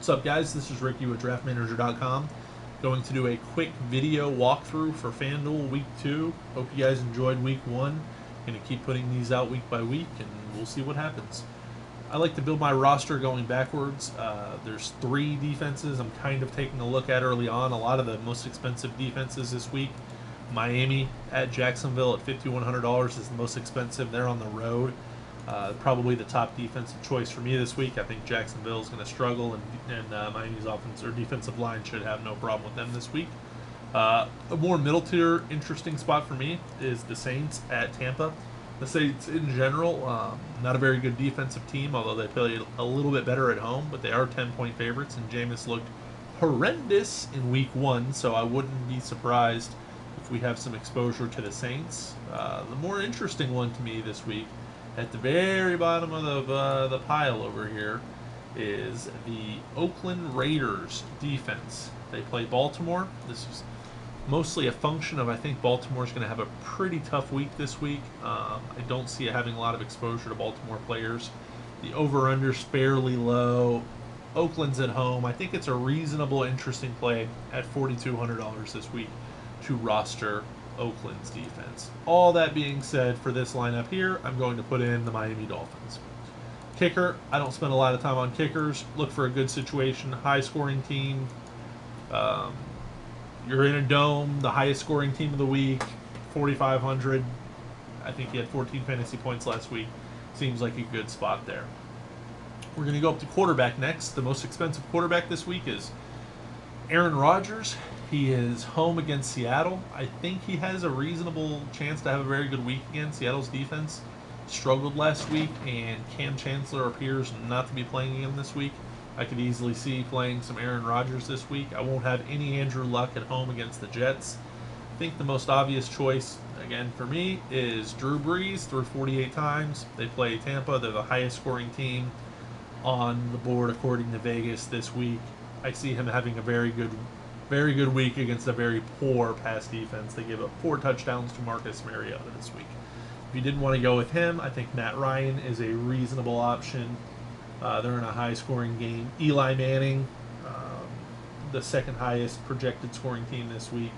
What's up, guys? This is Ricky with DraftManager.com. Going to do a quick video walkthrough for Fanduel Week 2. Hope you guys enjoyed Week 1. Going to keep putting these out week by week, and we'll see what happens. I like to build my roster going backwards. There's 3 defenses I'm kind of taking a look at early on. A lot of the most expensive defenses this week. Miami at Jacksonville at $5,100 is the most expensive. They're on the road. Probably the top defensive choice for me this week. I think Jacksonville is going to struggle, and Miami's offense or defensive line should have no problem with them this week. A more middle tier, interesting spot for me is the Saints at Tampa. The Saints, in general, not a very good defensive team, although they play a little bit better at home, but they are 10-point favorites, and Jameis looked horrendous in Week 1, so I wouldn't be surprised if we have some exposure to the Saints. The more interesting one to me this week, at the very bottom of the pile over here, is the Oakland Raiders defense. They play Baltimore. This is mostly a function of I think Baltimore's going to have a pretty tough week this week. I don't see it having a lot of exposure to Baltimore players. The over-under's fairly low. Oakland's at home. I think it's a reasonable, interesting play at $4,200 this week to roster Oakland's defense. All that being said, for this lineup here, I'm going to put in the Miami Dolphins. Kicker, I don't spend a lot of time on kickers. Look for a good situation, high-scoring team. You're in a dome, the highest-scoring team of the week, 4,500. I think he had 14 fantasy points last week. Seems like a good spot there. We're going to go up to quarterback next. The most expensive quarterback this week is Aaron Rodgers. He is home against Seattle. I think he has a reasonable chance to have a very good week again. Seattle's defense struggled last week, and Cam Chancellor appears not to be playing him this week. I could easily see playing some Aaron Rodgers this week. I won't have any Andrew Luck at home against the Jets. I think the most obvious choice, again for me, is Drew Brees. Threw 48 times. They play Tampa. They're the highest scoring team on the board according to Vegas this week. I see him having a very good week against a very poor pass defense. They give up 4 touchdowns to Marcus Mariota this week. If you didn't want to go with him, I think Matt Ryan is a reasonable option. They're in a high-scoring game. Eli Manning, the second highest projected scoring team this week.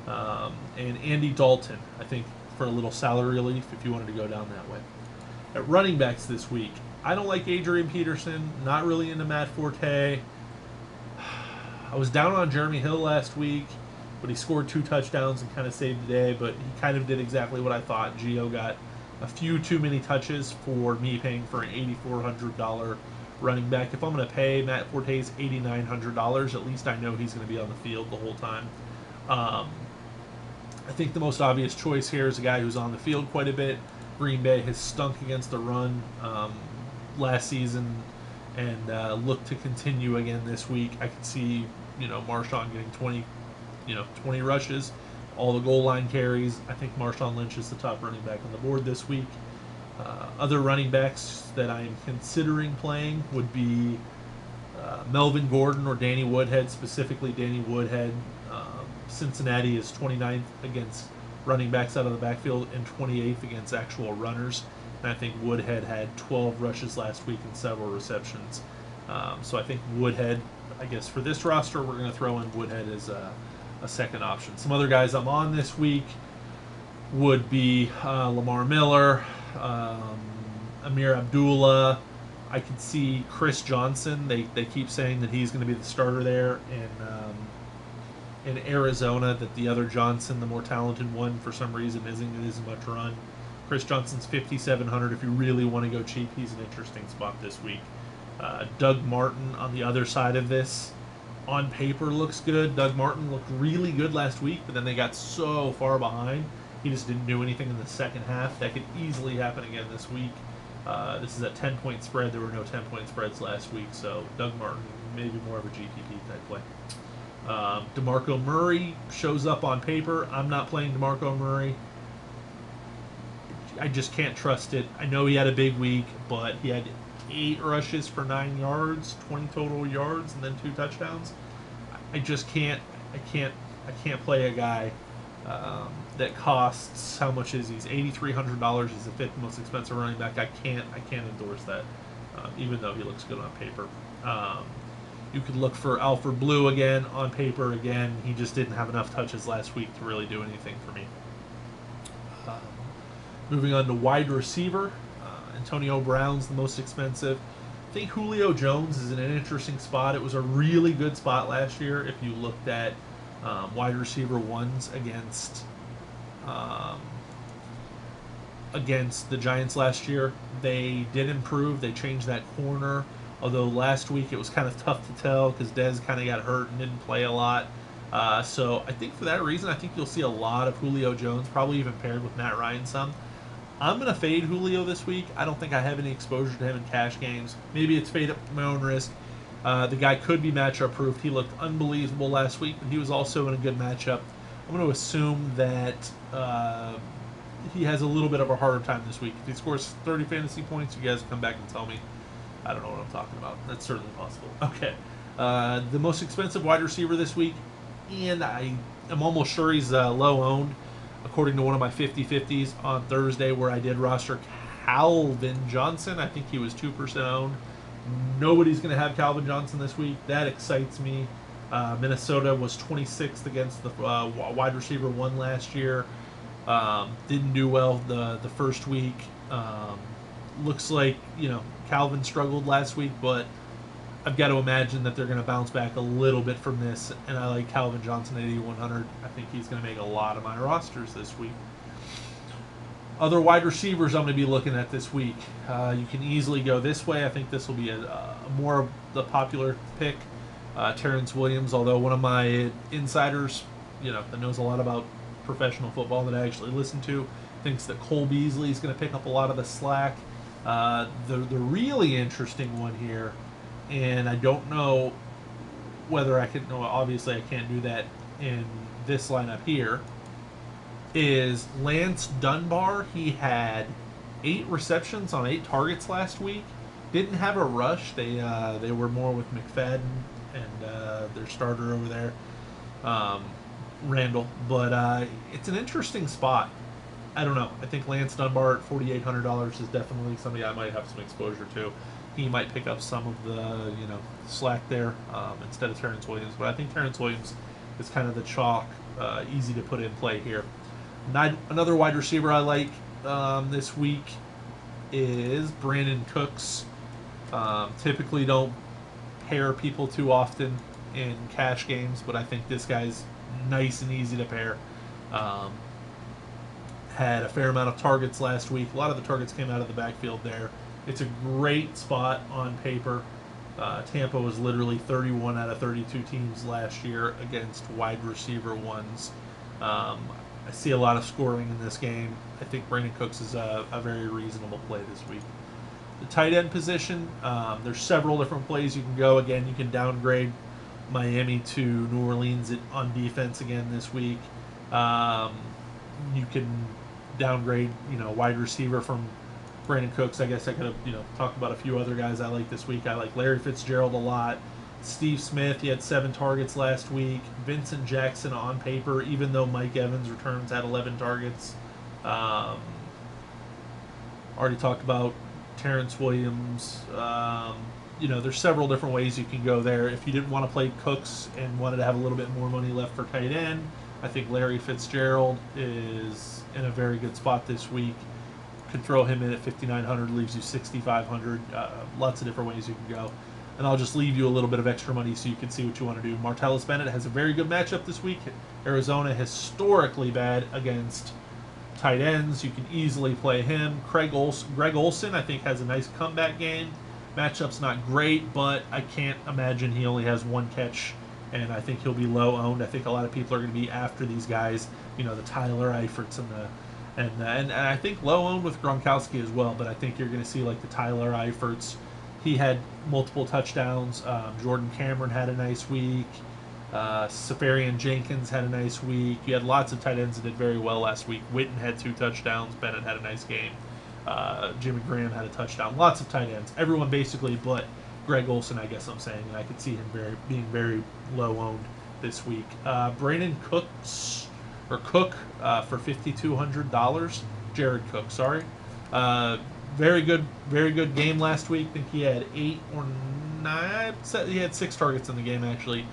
And Andy Dalton, I think, for a little salary relief if you wanted to go down that way. At running backs this week, I don't like Adrian Peterson. Not really into Matt Forte. I was down on Jeremy Hill last week, but he scored 2 touchdowns and kind of saved the day, but he kind of did exactly what I thought. Gio got a few too many touches for me paying for an $8,400 running back. If I'm going to pay Matt Forte's $8,900, at least I know he's going to be on the field the whole time. I think the most obvious choice here is a guy who's on the field quite a bit. Green Bay has stunk against the run last season and look to continue again this week. I could see Marshawn getting 20 rushes, all the goal line carries. I think Marshawn Lynch is the top running back on the board this week. Other running backs that I am considering playing would be Melvin Gordon or Danny Woodhead, specifically Danny Woodhead. Cincinnati is 29th against running backs out of the backfield and 28th against actual runners. And I think Woodhead had 12 rushes last week and several receptions. So I think Woodhead, I guess for this roster, we're going to throw in Woodhead as a second option. Some other guys I'm on this week would be Lamar Miller, Amir Abdullah. I could see Chris Johnson. They keep saying that he's going to be the starter there in Arizona, that the other Johnson, the more talented one, for some reason isn't getting as much run. Chris Johnson's $5,700. If you really want to go cheap, he's an interesting spot this week. Doug Martin on the other side of this, on paper looks good. Doug Martin looked really good last week, but then they got so far behind. He just didn't do anything in the second half. That could easily happen again this week. This is a 10-point spread. There were no 10-point spreads last week, so Doug Martin, maybe more of a GPP type play. DeMarco Murray shows up on paper. I'm not playing DeMarco Murray. I just can't trust it. I know he had a big week, but he had 8 rushes for 9 yards, 20 total yards, and then 2 touchdowns. I just can't. I can't play a guy that costs, how much is he's $8,300. He's the 5th most expensive running back. I can't endorse that, even though he looks good on paper. You could look for Alfred Blue again on paper again. He just didn't have enough touches last week to really do anything for me. Um, Moving on to wide receiver, Antonio Brown's the most expensive. I think Julio Jones is in an interesting spot. It was a really good spot last year if you looked at wide receiver ones um, against the Giants last year. They did improve. They changed that corner. Although last week it was kind of tough to tell because Dez kind of got hurt and didn't play a lot. So I think for that reason, I think you'll see a lot of Julio Jones, probably even paired with Matt Ryan some. I'm going to fade Julio this week. I don't think I have any exposure to him in cash games. Maybe it's fade at my own risk. The guy could be matchup proof. He looked unbelievable last week, but he was also in a good matchup. I'm going to assume that he has a little bit of a harder time this week. If he scores 30 fantasy points, you guys come back and tell me. I don't know what I'm talking about. That's certainly possible. Okay. The most expensive wide receiver this week, and I am almost sure he's low owned, according to one of my 50-50s on Thursday where I did roster Calvin Johnson. I think he was 2% owned. Nobody's going to have Calvin Johnson this week. That excites me. Minnesota was 26th against the wide receiver one last year. Didn't do well the first week. Looks like, Calvin struggled last week, but I've got to imagine that they're going to bounce back a little bit from this, and I like Calvin Johnson at 8,100. I think he's going to make a lot of my rosters this week. Other wide receivers I'm going to be looking at this week. You can easily go this way. I think this will be a more of the popular pick. Terrence Williams, although one of my insiders, that knows a lot about professional football that I actually listen to, thinks that Cole Beasley is going to pick up a lot of the slack. The really interesting one here, and I don't know whether I can. No, obviously I can't do that in this lineup here. Is Lance Dunbar? He had 8 receptions on 8 targets last week. Didn't have a rush. They were more with McFadden and their starter over there, Randall. But it's an interesting spot. I don't know. I think Lance Dunbar at $4,800 is definitely somebody I might have some exposure to. He might pick up some of the slack there instead of Terrence Williams. But I think Terrence Williams is kind of the chalk, easy to put in play here. Another wide receiver I like this week is Brandon Cooks. Typically don't pair people too often in cash games, but I think this guy's nice and easy to pair. Had a fair amount of targets last week. A lot of the targets came out of the backfield there. It's a great spot on paper. Tampa was literally 31 out of 32 teams last year against wide receiver ones. I see a lot of scoring in this game. I think Brandon Cooks is a very reasonable play this week. The tight end position, there's several different plays you can go. Again, you can downgrade Miami to New Orleans on defense again this week. You can downgrade, wide receiver from Brandon Cooks. I guess I could have, talked about a few other guys I like this week. I like Larry Fitzgerald a lot. Steve Smith, he had 7 targets last week. Vincent Jackson on paper, even though Mike Evans returns, had 11 targets. Already talked about Terrence Williams. There's several different ways you can go there. If you didn't want to play Cooks and wanted to have a little bit more money left for tight end, I think Larry Fitzgerald is in a very good spot this week. Could throw him in at 5,900, leaves you 6,500. Lots of different ways you can go. And I'll just leave you a little bit of extra money so you can see what you want to do. Martellus Bennett has a very good matchup this week. Arizona historically bad against tight ends. You can easily play him. Greg Olsen, I think, has a nice comeback game. Matchup's not great, but I can't imagine he only has 1 catch, and I think he'll be low owned. I think a lot of people are going to be after these guys, the Tyler Eiferts and I think low owned with Gronkowski as well. But I think you're going to see like the Tyler Eiferts. He had multiple touchdowns. Jordan Cameron had a nice week. Safarian Jenkins had a nice week. You had lots of tight ends that did very well last week. Witten had 2 touchdowns. Bennett had a nice game. Jimmy Graham had a touchdown. Lots of tight ends. Everyone basically but Greg Olsen, I guess I'm saying. And I could see him being very low owned this week. Brandon Cook for $5,200. Jared Cook, sorry. Very good game last week. I think he had 8 or 9. He had 6 targets in the game, actually.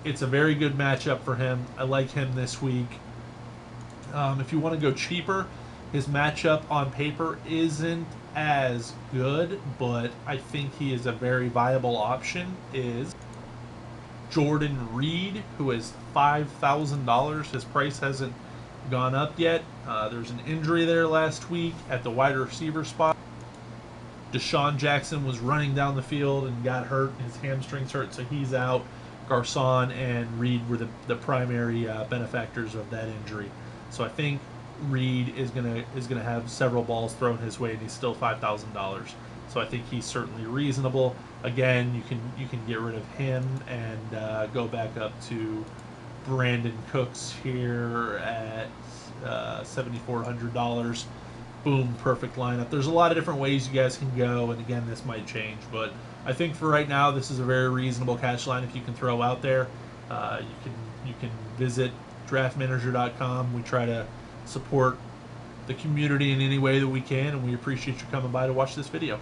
It's a very good matchup for him. I like him this week. If you want to go cheaper, his matchup on paper isn't as good, but I think he is a very viable option, is Jordan Reed, who is $5,000. His price hasn't gone up yet. There's an injury there last week at the wide receiver spot. Deshaun Jackson was running down the field and got hurt. His hamstrings hurt, so he's out. Garcon and Reed were the primary benefactors of that injury. So I think Reed is gonna have several balls thrown his way, and he's still $5,000. So I think he's certainly reasonable. Again, you can get rid of him and go back up to Brandon Cooks here at $7,400. Boom, perfect lineup. There's a lot of different ways you guys can go, and again, this might change, but I think for right now, this is a very reasonable cash line if you can throw out there. You can visit draftmanager.com. We try to support the community in any way that we can, and we appreciate you coming by to watch this video.